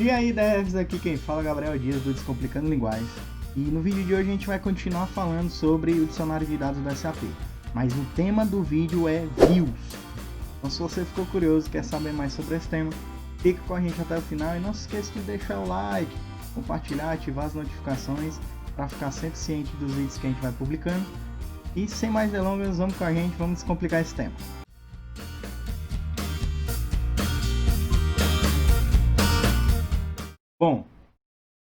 E aí, devs, aqui quem fala é Gabriel Dias do Descomplicando Linguagens. E no vídeo de hoje a gente vai continuar falando sobre o dicionário de dados do SAP. Mas o tema do vídeo é views. Então se você ficou curioso e quer saber mais sobre esse tema, fica com a gente até o final e não se esqueça de deixar o like, compartilhar, ativar as notificações para ficar sempre ciente dos vídeos que a gente vai publicando. E sem mais delongas, vamos com a gente, vamos descomplicar esse tema. Bom,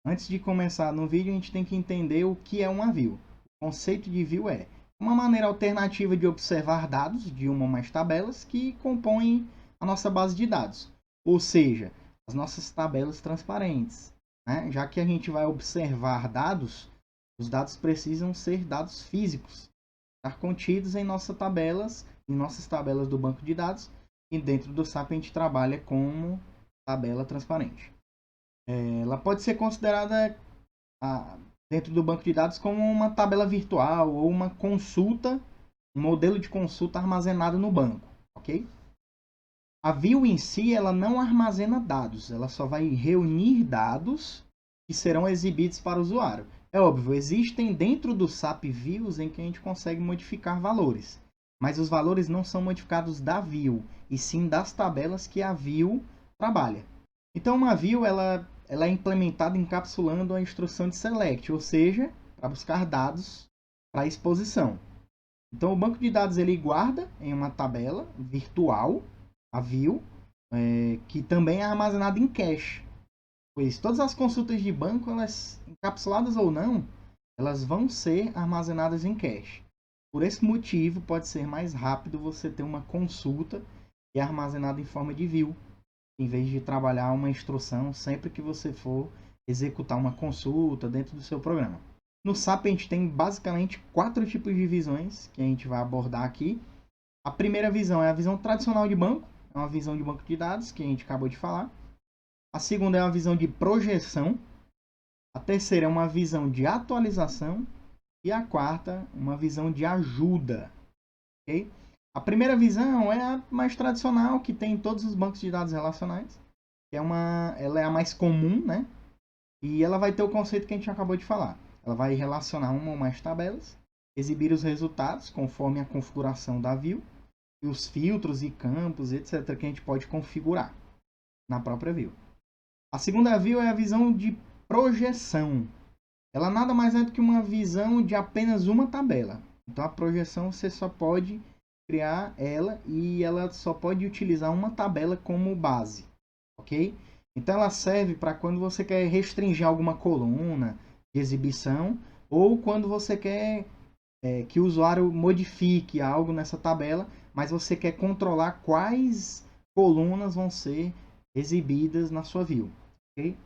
antes de começar no vídeo, a gente tem que entender o que é uma view. O conceito de view é uma maneira alternativa de observar dados de uma ou mais tabelas que compõem a nossa base de dados. Ou seja, as nossas tabelas transparentes. Né? Já que a gente vai observar dados, os dados precisam ser dados físicos, estar contidos em nossas tabelas do banco de dados, e dentro do SAP a gente trabalha como tabela transparente. Ela pode ser considerada dentro do banco de dados como uma tabela virtual ou uma consulta, um modelo de consulta armazenado no banco, ok? A view em si, ela não armazena dados, ela só vai reunir dados que serão exibidos para o usuário. É óbvio, existem dentro do SAP views em que a gente consegue modificar valores, mas os valores não são modificados da view, e sim das tabelas que a view trabalha. Então, uma view ela é implementada encapsulando a instrução de select, ou seja, para buscar dados para exposição. Então, o banco de dados ele guarda em uma tabela virtual, a view, que também é armazenada em cache. Pois todas as consultas de banco, elas encapsuladas ou não, elas vão ser armazenadas em cache. Por esse motivo, pode ser mais rápido você ter uma consulta e armazenada em forma de view, em vez de trabalhar uma instrução sempre que você for executar uma consulta dentro do seu programa. No SAP a gente tem basicamente 4 tipos de visões que a gente vai abordar aqui. A primeira visão é a visão tradicional de banco, é uma visão de banco de dados que a gente acabou de falar. A segunda é uma visão de projeção. A terceira é uma visão de atualização. E a quarta, uma visão de ajuda. Okay? A primeira visão é a mais tradicional, que tem em todos os bancos de dados relacionais. Ela é a mais comum, né? E ela vai ter o conceito que a gente acabou de falar. Ela vai relacionar uma ou mais tabelas, exibir os resultados conforme a configuração da view, e os filtros e campos, etc., que a gente pode configurar na própria view. A segunda view é a visão de projeção. Ela nada mais é do que uma visão de apenas uma tabela. Então, a projeção você só pode criar ela e ela só pode utilizar uma tabela como base, ok? Então ela serve para quando você quer restringir alguma coluna de exibição ou quando você quer que o usuário modifique algo nessa tabela, mas você quer controlar quais colunas vão ser exibidas na sua view, ok?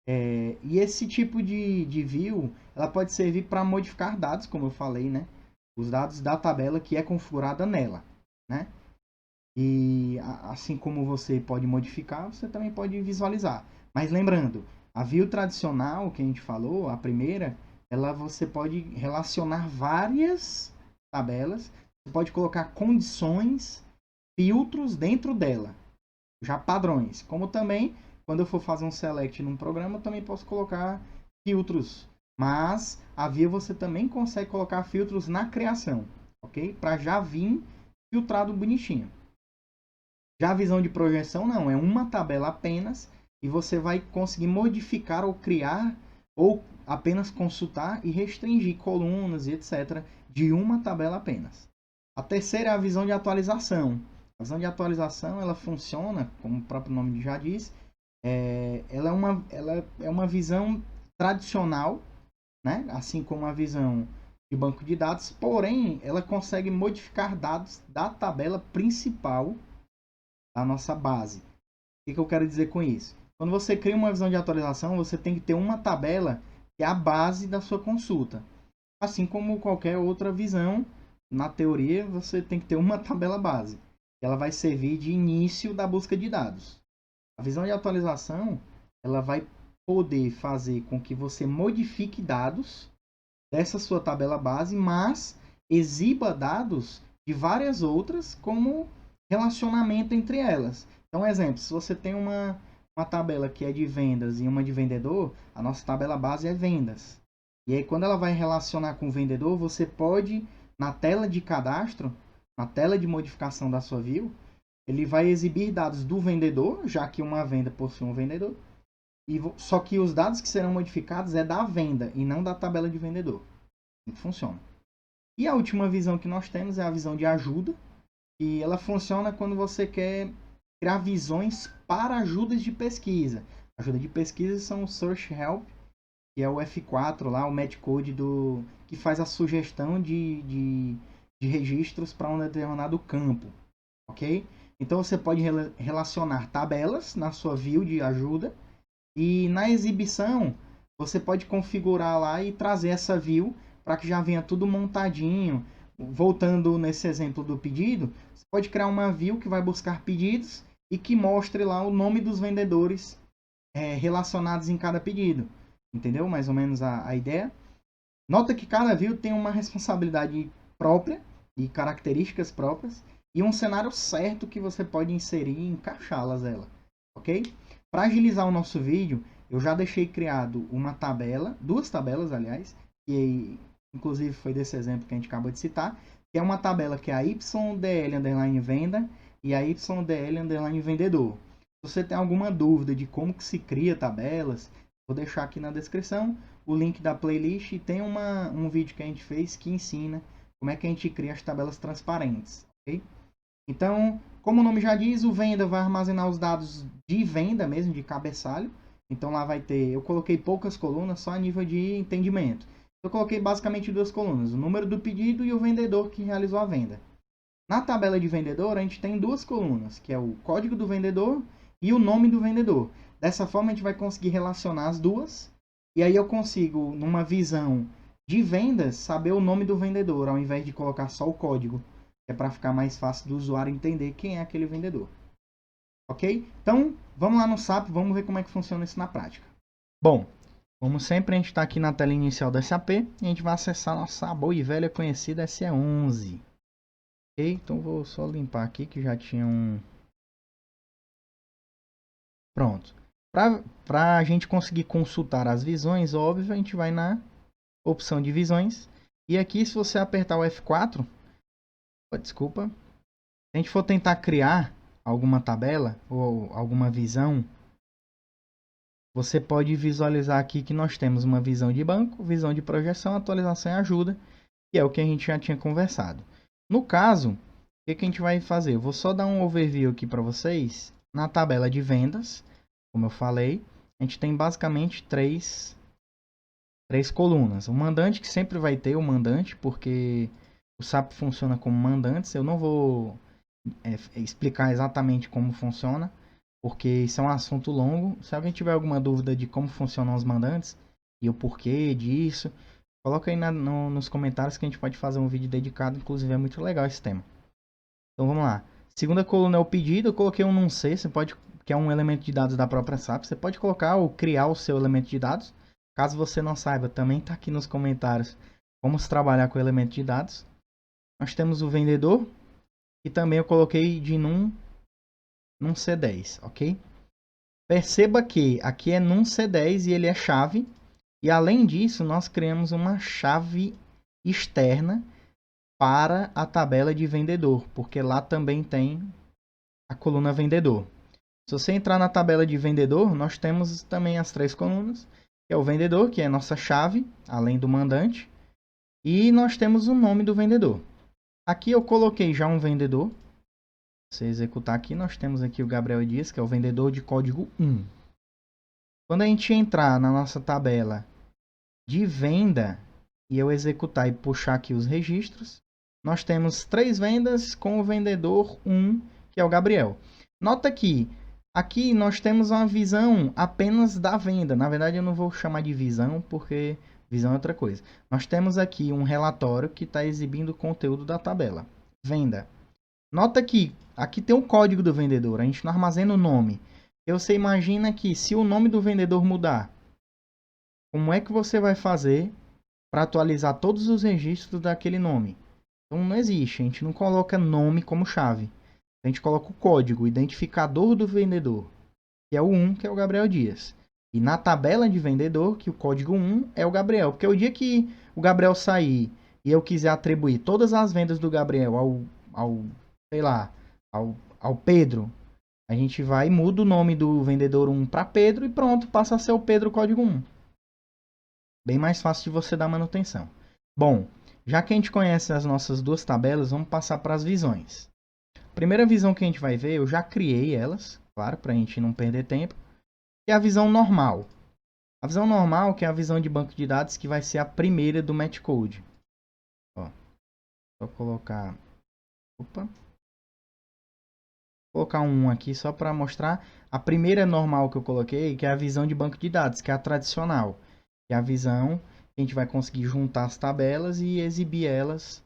E esse tipo de view ela pode servir para modificar dados, como eu falei, né? Os dados da tabela que é configurada nela, né? E assim como você pode modificar, você também pode visualizar. Mas lembrando, a view tradicional que a gente falou, a primeira, você pode relacionar várias tabelas, você pode colocar condições, filtros dentro dela, já padrões. Como também, quando eu for fazer um select num programa, eu também posso colocar filtros. Mas a view você também consegue colocar filtros na criação, ok? Para já vir filtrado bonitinho. Já a visão de projeção não, é uma tabela apenas e você vai conseguir modificar ou criar ou apenas consultar e restringir colunas e etc. de uma tabela apenas. A terceira é a visão de atualização. A visão de atualização ela funciona, como o próprio nome já diz, ela é uma visão tradicional, né? Assim como a visão de banco de dados, porém ela consegue modificar dados da tabela principal da nossa base. O que eu quero dizer com isso? Quando você cria uma visão de atualização, você tem que ter uma tabela que é a base da sua consulta. Assim como qualquer outra visão, na teoria, você tem que ter uma tabela base. Ela vai servir de início da busca de dados. A visão de atualização, ela vai poder fazer com que você modifique dados dessa sua tabela base, mas exiba dados de várias outras como relacionamento entre elas. Então, exemplo, se você tem uma tabela que é de vendas e uma de vendedor, a nossa tabela base é vendas. E aí, quando ela vai relacionar com o vendedor, você pode, na tela de cadastro, na tela de modificação da sua view, ele vai exibir dados do vendedor, já que uma venda possui um vendedor. Só que os dados que serão modificados é da venda e não da tabela de vendedor. Assim que funciona. E a última visão que nós temos é a visão de ajuda. E ela funciona quando você quer criar visões para ajudas de pesquisa. Ajuda de pesquisa são o Search Help, que é o F4 lá, o match code que faz a sugestão de registros para um determinado campo. Ok? Então você pode relacionar tabelas na sua view de ajuda. E na exibição, você pode configurar lá e trazer essa view para que já venha tudo montadinho. Voltando nesse exemplo do pedido, você pode criar uma view que vai buscar pedidos e que mostre lá o nome dos vendedores relacionados em cada pedido. Entendeu? Mais ou menos a ideia. Nota que cada view tem uma responsabilidade própria e características próprias e um cenário certo que você pode inserir e encaixá-las ela. Ok? Para agilizar o nosso vídeo, eu já deixei criado uma tabela, duas tabelas, aliás, que inclusive foi desse exemplo que a gente acabou de citar, que é uma tabela que é a YDL_venda e a YDL_vendedor. Se você tem alguma dúvida de como que se cria tabelas, vou deixar aqui na descrição o link da playlist e tem um vídeo que a gente fez que ensina como é que a gente cria as tabelas transparentes. Ok? Então, como o nome já diz, o venda vai armazenar os dados de venda mesmo, de cabeçalho. Então lá vai ter, eu coloquei poucas colunas só a nível de entendimento. Eu coloquei basicamente duas colunas, o número do pedido e o vendedor que realizou a venda. Na tabela de vendedor, a gente tem duas colunas, que é o código do vendedor e o nome do vendedor. Dessa forma, a gente vai conseguir relacionar as duas. E aí eu consigo, numa visão de vendas, saber o nome do vendedor, ao invés de colocar só o código. É para ficar mais fácil do usuário entender quem é aquele vendedor. Ok? Então, vamos lá no SAP, vamos ver como é que funciona isso na prática. Bom, como sempre, a gente está aqui na tela inicial do SAP e a gente vai acessar a nossa boa e velha conhecida SE11. Ok? Então, vou só limpar aqui que já tinha um... Pronto. Para a gente conseguir consultar as visões, óbvio, a gente vai na opção de visões. E aqui, se você apertar o F4... Desculpa. Se a gente for tentar criar alguma tabela ou alguma visão, você pode visualizar aqui que nós temos uma visão de banco, visão de projeção, atualização e ajuda, que é o que a gente já tinha conversado. No caso, o que a gente vai fazer? Eu vou só dar um overview aqui para vocês. Na tabela de vendas, como eu falei, a gente tem basicamente três colunas. O mandante, que sempre vai ter o mandante, porque o SAP funciona como mandantes. Eu não vou explicar exatamente como funciona, porque isso é um assunto longo. Se alguém tiver alguma dúvida de como funcionam os mandantes e o porquê disso, coloca aí nos comentários que a gente pode fazer um vídeo dedicado. Inclusive é muito legal esse tema. Então vamos lá. Segunda coluna é o pedido. Eu coloquei um num-C, que é um elemento de dados da própria SAP. Você pode colocar ou criar o seu elemento de dados. Caso você não saiba, também está aqui nos comentários como se trabalhar com o elemento de dados. Nós temos o vendedor, e também eu coloquei de num C10, ok? Perceba que aqui é num C10 e ele é chave. E além disso, nós criamos uma chave externa para a tabela de vendedor, porque lá também tem a coluna vendedor. Se você entrar na tabela de vendedor, nós temos também as três colunas, que é o vendedor, que é a nossa chave, além do mandante, e nós temos o nome do vendedor. Aqui eu coloquei já um vendedor. Se você executar aqui, nós temos aqui o Gabriel Dias, que é o vendedor de código 1. Quando a gente entrar na nossa tabela de venda e eu executar e puxar aqui os registros, nós temos 3 vendas com o vendedor 1, que é o Gabriel. Nota que aqui nós temos uma visão apenas da venda. Na verdade, eu não vou chamar de visão, porque visão é outra coisa. Nós temos aqui um relatório que está exibindo o conteúdo da tabela. Venda. Nota que aqui tem o código do vendedor. A gente não armazena o nome. Você imagina que se o nome do vendedor mudar, como é que você vai fazer para atualizar todos os registros daquele nome? Então não existe. A gente não coloca nome como chave. A gente coloca o código, o identificador do vendedor. que é o 1, que é o Gabriel Dias. E na tabela de vendedor, que o código 1 é o Gabriel. Porque o dia que o Gabriel sair e eu quiser atribuir todas as vendas do Gabriel sei lá, ao Pedro, a gente vai e muda o nome do vendedor 1 para Pedro e pronto, passa a ser o Pedro código 1. Bem mais fácil de você dar manutenção. Bom, já que a gente conhece as nossas duas tabelas, vamos passar para as visões. A primeira visão que a gente vai ver, eu já criei elas, claro, para a gente não perder tempo, que é a visão normal. A visão normal, que é a visão de banco de dados, que vai ser a primeira do MatchCode. Ó, só colocar... Opa. Vou colocar um aqui só para mostrar. A primeira normal que eu coloquei, que é a visão de banco de dados, que é a tradicional. Que é a visão que a gente vai conseguir juntar as tabelas e exibir elas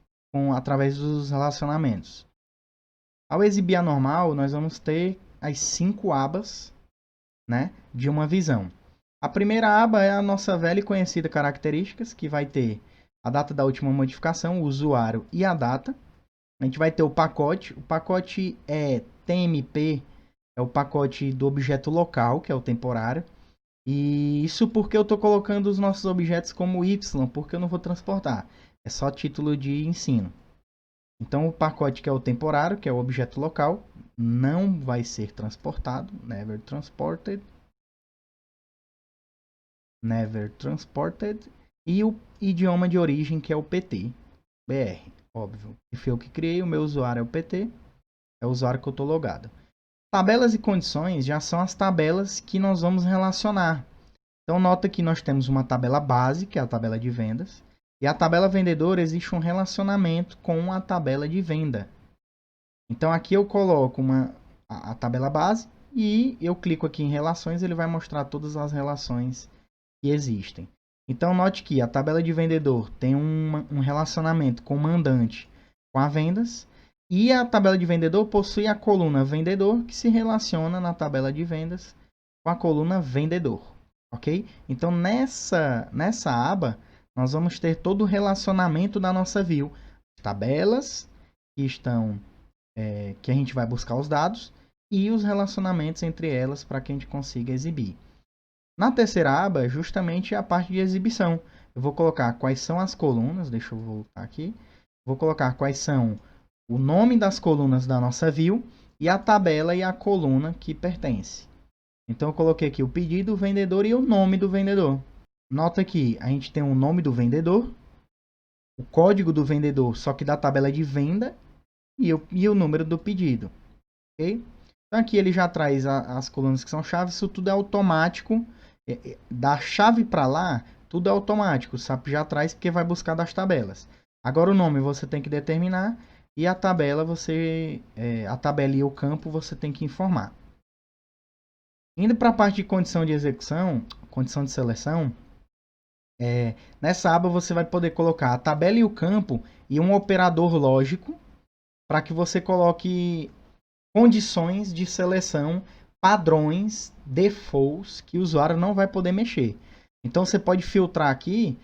através dos relacionamentos. Ao exibir a normal, nós vamos ter as 5 abas, né, de uma visão. A primeira aba é a nossa velha e conhecida características, que vai ter a data da última modificação, o usuário e a data. A gente vai ter o pacote. O pacote é TMP, é o pacote do objeto local, que é o temporário. E isso porque eu estou colocando os nossos objetos como Y, porque eu não vou transportar. É só título de ensino. Então o pacote que é o temporário, que é o objeto local, não vai ser transportado. Never transported. Never transported. E o idioma de origem, que é o PT, BR. Óbvio, que foi eu que criei, o meu usuário é o PT, é o usuário que eu estou logado. Tabelas e condições já são as tabelas que nós vamos relacionar. Então, nota que nós temos uma tabela base, que é a tabela de vendas, e a tabela vendedor existe um relacionamento com a tabela de venda. Então, aqui eu coloco a tabela base e eu clico aqui em relações, ele vai mostrar todas as relações que existem. Então, note que a tabela de vendedor tem um relacionamento com o mandante com a vendas. E a tabela de vendedor possui a coluna vendedor, que se relaciona na tabela de vendas com a coluna vendedor. Ok? Então, nessa aba, nós vamos ter todo o relacionamento da nossa view. Tabelas que estão, que a gente vai buscar os dados e os relacionamentos entre elas para que a gente consiga exibir. Na terceira aba, justamente a parte de exibição. Eu vou colocar quais são as colunas, deixa eu voltar aqui. Vou colocar quais são o nome das colunas da nossa view e a tabela e a coluna que pertence. Então eu coloquei aqui o pedido, o vendedor e o nome do vendedor. Nota que a gente tem o nome do vendedor, o código do vendedor, só que da tabela de venda e o número do pedido. Ok? Então aqui ele já traz as colunas que são chaves, isso tudo é automático. Da chave para lá, tudo é automático. O SAP já traz porque vai buscar das tabelas. Agora o nome você tem que determinar e a tabela a tabela e o campo você tem que informar. Indo para a parte de condição de execução, condição de seleção, nessa aba você vai poder colocar a tabela e o campo e um operador lógico para que você coloque condições de seleção, padrões, defaults que o usuário não vai poder mexer. Então você pode filtrar aqui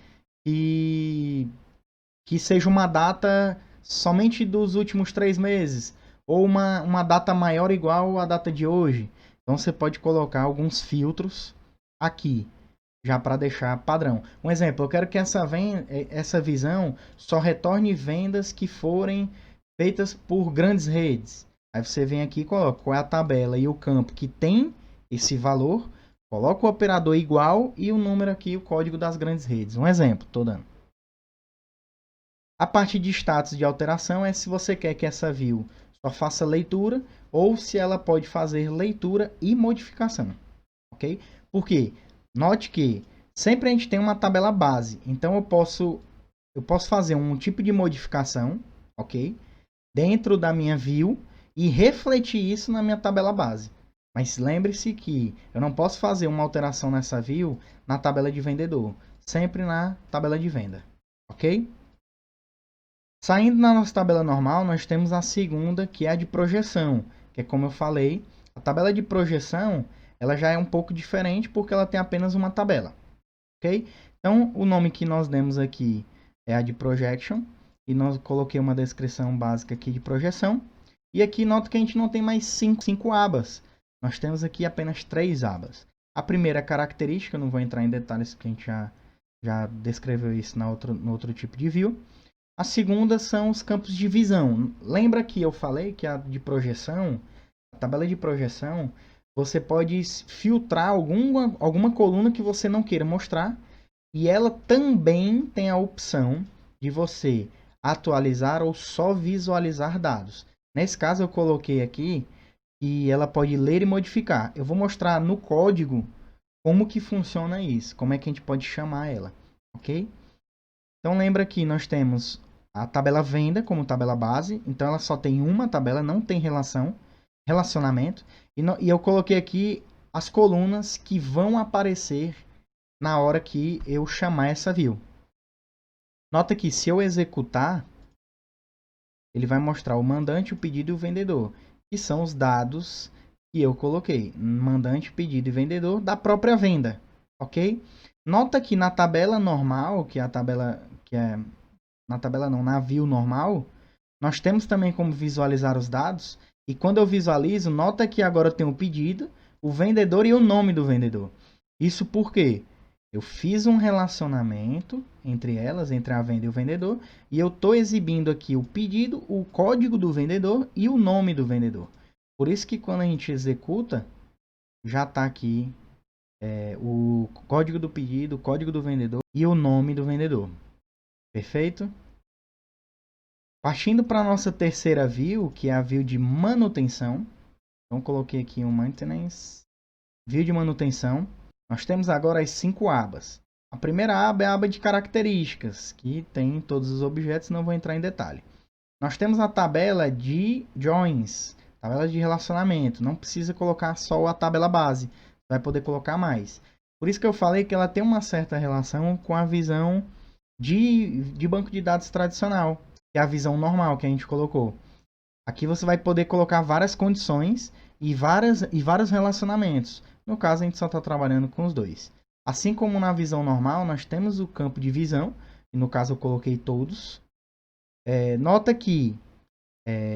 que seja uma data somente dos últimos 3 meses ou uma data maior ou igual à data de hoje. Então você pode colocar alguns filtros aqui, já para deixar padrão. Um exemplo, eu quero que essa visão só retorne vendas que forem feitas por grandes redes. Aí você vem aqui e coloca qual é a tabela e o campo que tem esse valor, coloca o operador igual e o número aqui, o código das grandes redes. Um exemplo, estou dando. A parte de status de alteração é se você quer que essa view só faça leitura ou se ela pode fazer leitura e modificação. Ok? Por quê? Note que sempre a gente tem uma tabela base. Então eu posso fazer um tipo de modificação, ok? Dentro da minha view e refletir isso na minha tabela base. Mas lembre-se que eu não posso fazer uma alteração nessa view na tabela de vendedor. Sempre na tabela de venda. Ok? Saindo da nossa tabela normal, nós temos a segunda, que é a de projeção. Que é como eu falei, a tabela de projeção ela já é um pouco diferente porque ela tem apenas uma tabela. Ok? Então, o nome que nós demos aqui é a de projection. E nós coloquei uma descrição básica aqui de projeção. E aqui nota que a gente não tem mais cinco abas. nós temos aqui apenas 3 abas. A primeira é característica, eu não vou entrar em detalhes porque a gente já descreveu isso no outro tipo de view. A segunda são os campos de visão. Lembra que eu falei que a de projeção, a tabela de projeção, você pode filtrar alguma coluna que você não queira mostrar. E ela também tem a opção de você atualizar ou só visualizar dados. Nesse caso eu coloquei aqui que ela pode ler e modificar. Eu vou mostrar no código como que funciona isso, como é que a gente pode chamar ela, ok? Então lembra que nós temos a tabela venda como tabela base, então ela só tem uma tabela, não tem relacionamento, e eu coloquei aqui as colunas que vão aparecer na hora que eu chamar essa view. Nota que se eu executar, ele vai mostrar o mandante, o pedido e o vendedor, que são os dados que eu coloquei. Mandante, pedido e vendedor da própria venda, ok? Nota que na tabela normal, na view normal, nós temos também como visualizar os dados. E quando eu visualizo, nota que agora eu tenho o pedido, o vendedor e o nome do vendedor. Isso porque eu fiz um relacionamento entre elas, entre a venda e o vendedor, e eu estou exibindo aqui o pedido, o código do vendedor e o nome do vendedor. Por isso que quando a gente executa, já está aqui o código do pedido, o código do vendedor e o nome do vendedor. Perfeito? Partindo para a nossa terceira view, que é a view de manutenção. Então, coloquei aqui um maintenance, view de manutenção. Nós temos agora as 5 abas. A primeira aba é a aba de características, que tem todos os objetos, não vou entrar em detalhe. Nós temos a tabela de joins, tabela de relacionamento. Não precisa colocar só a tabela base, vai poder colocar mais. Por isso que eu falei que ela tem uma certa relação com a visão de banco de dados tradicional, que é a visão normal que a gente colocou. Aqui você vai poder colocar várias condições e vários relacionamentos. No caso, a gente só está trabalhando com os dois. Assim como na visão normal, nós temos o campo de visão. E no caso, eu coloquei todos. Nota que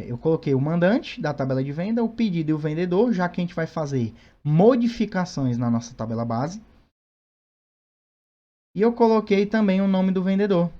eu coloquei o mandante da tabela de venda, o pedido e o vendedor, já que a gente vai fazer modificações na nossa tabela base. E eu coloquei também o nome do vendedor.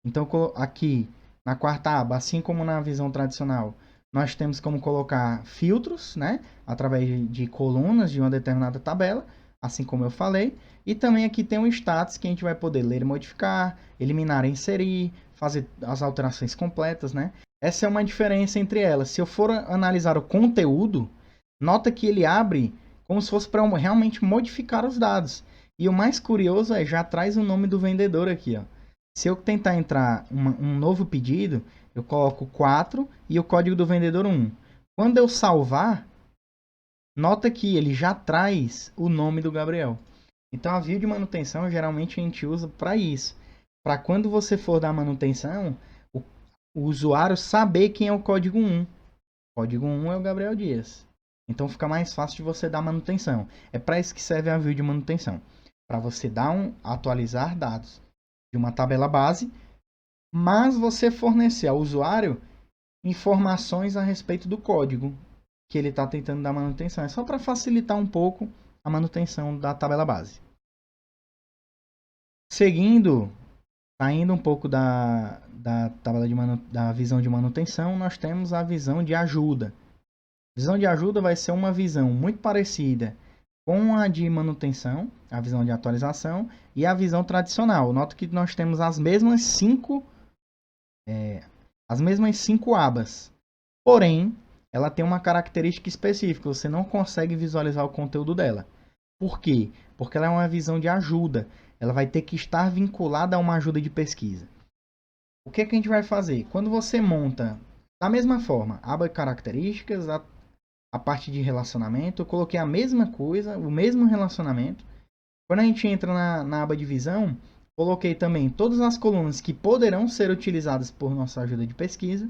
Então, aqui na quarta aba, assim como na visão tradicional, nós temos como colocar filtros, né? Através de colunas de uma determinada tabela, assim como eu falei. E também aqui tem um status que a gente vai poder ler e modificar, eliminar e inserir, fazer as alterações completas, né? Essa é uma diferença entre elas. Se eu for analisar o conteúdo, nota que ele abre como se fosse para realmente modificar os dados. E o mais curioso é, já traz o nome do vendedor aqui, ó. Se eu tentar entrar um novo pedido, eu coloco 4 e o código do vendedor 1. Quando eu salvar, nota que ele já traz o nome do Gabriel. Então a view de manutenção geralmente a gente usa para isso. Para quando você for dar manutenção, o usuário saber quem é o código 1. O código 1 é o Gabriel Dias. Então fica mais fácil de você dar manutenção. É para isso que serve a view de manutenção. Para você atualizar dados de uma tabela base, mas você fornecer ao usuário informações a respeito do código que ele está tentando dar manutenção. É só para facilitar um pouco a manutenção da tabela base. Seguindo, saindo um pouco da tabela da visão de manutenção, nós temos a visão de ajuda. A visão de ajuda vai ser uma visão muito parecida com a de manutenção, a visão de atualização e a visão tradicional. Nota que nós temos as mesmas 5 abas. Porém, ela tem uma característica específica. Você não consegue visualizar o conteúdo dela. Por quê? Porque ela é uma visão de ajuda. Ela vai ter que estar vinculada a uma ajuda de pesquisa. O que é que a gente vai fazer? Quando você monta da mesma forma, aba características, a parte de relacionamento, eu coloquei a mesma coisa, o mesmo relacionamento. Quando a gente entra na aba de visão, coloquei também todas as colunas que poderão ser utilizadas por nossa ajuda de pesquisa.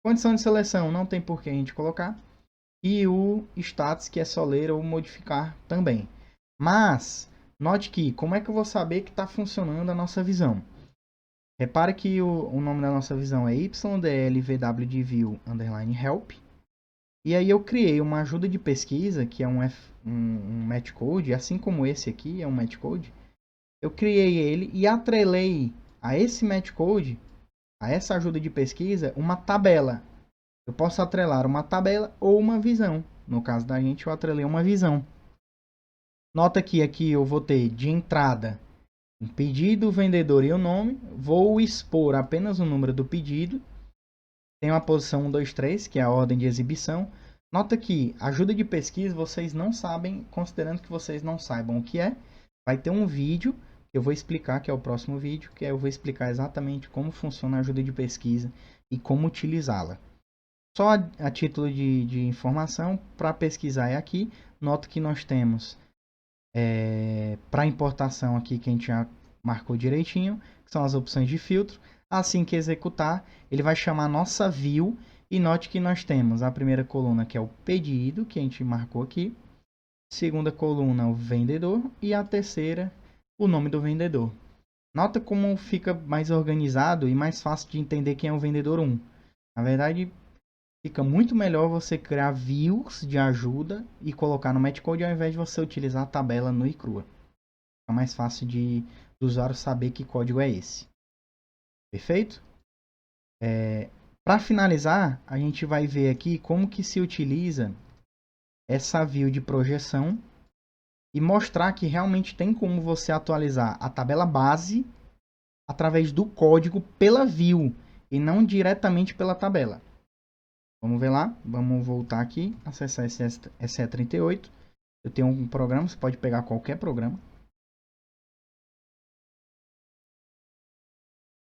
Condição de seleção não tem por que a gente colocar. E o status, que é só ler ou modificar também. Mas, note que, como é que eu vou saber que está funcionando a nossa visão? Repare que o nome da nossa visão é ydlvw_view_help. E aí eu criei uma ajuda de pesquisa, que é um match code, assim como esse aqui é um match code. Eu criei ele e atrelei a esse match code, a essa ajuda de pesquisa, uma tabela. Eu posso atrelar uma tabela ou uma visão. No caso da gente, eu atrelei uma visão. Nota que aqui eu vou ter de entrada um pedido, o vendedor e o nome. Vou expor apenas o número do pedido. Tem a posição 1, 2, 3, que é a ordem de exibição. Nota que ajuda de pesquisa vocês não sabem, considerando que vocês não saibam o que é. Vai ter um vídeo que eu vou explicar, que é o próximo vídeo, que eu vou explicar exatamente como funciona a ajuda de pesquisa e como utilizá-la. Só a título de informação, para pesquisar é aqui. Nota que nós temos para importação aqui, que a gente já marcou direitinho, que são as opções de filtro. Assim que executar, ele vai chamar nossa view e note que nós temos a primeira coluna, que é o pedido, que a gente marcou aqui. Segunda coluna, o vendedor. E a terceira, o nome do vendedor. Nota como fica mais organizado e mais fácil de entender quem é o vendedor 1. Na verdade, fica muito melhor você criar views de ajuda e colocar no match code ao invés de você utilizar a tabela nua e crua. Fica mais fácil do usuário saber que código é esse. Perfeito? Para finalizar, a gente vai ver aqui como que se utiliza essa view de projeção e mostrar que realmente tem como você atualizar a tabela base através do código pela view e não diretamente pela tabela. Vamos ver lá, vamos voltar aqui, acessar esse SE38. Eu tenho um programa, você pode pegar qualquer programa.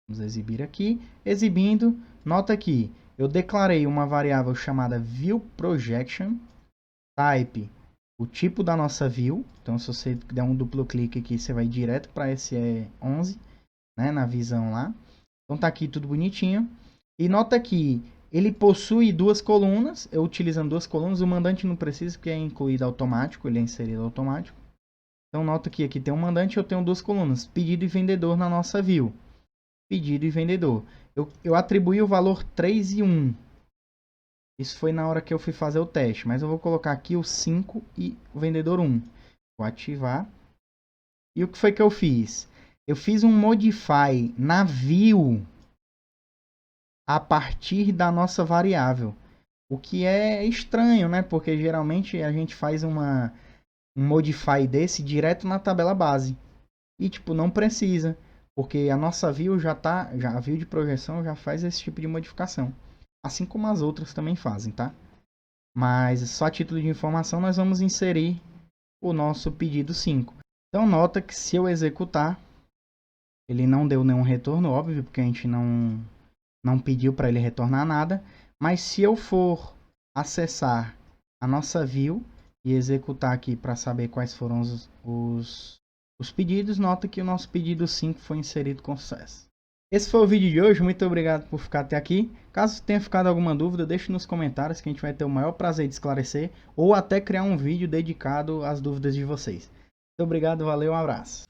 Vamos exibir aqui. Exibindo, nota aqui, eu declarei uma variável chamada viewProjection, type, o tipo da nossa view. Então, se você der um duplo clique aqui, você vai direto para SE11, né, na visão lá. Então, tá aqui tudo bonitinho. E nota que ele possui duas colunas. Eu utilizando duas colunas, o mandante não precisa, porque é incluído automático, ele é inserido automático. Então, nota que aqui tem um mandante, eu tenho duas colunas, pedido e vendedor na nossa view. Pedido e vendedor. Eu atribuí o valor 3 e 1. Isso foi na hora que eu fui fazer o teste. Mas eu vou colocar aqui o 5 e o vendedor 1. Vou ativar. E o que foi que eu fiz? Eu fiz um modify na view a partir da nossa variável. O que é estranho, né? Porque geralmente a gente faz um modify desse direto na tabela base. E tipo, não precisa. Porque a nossa view a view de projeção já faz esse tipo de modificação. Assim como as outras também fazem, tá? Mas só a título de informação nós vamos inserir o nosso pedido 5. Então nota que se eu executar, ele não deu nenhum retorno, óbvio, porque a gente não pediu para ele retornar nada. Mas se eu for acessar a nossa view e executar aqui para saber quais foram os pedidos, nota que o nosso pedido 5 foi inserido com sucesso. Esse foi o vídeo de hoje, muito obrigado por ficar até aqui. Caso tenha ficado alguma dúvida, deixe nos comentários que a gente vai ter o maior prazer de esclarecer ou até criar um vídeo dedicado às dúvidas de vocês. Muito obrigado, valeu, um abraço.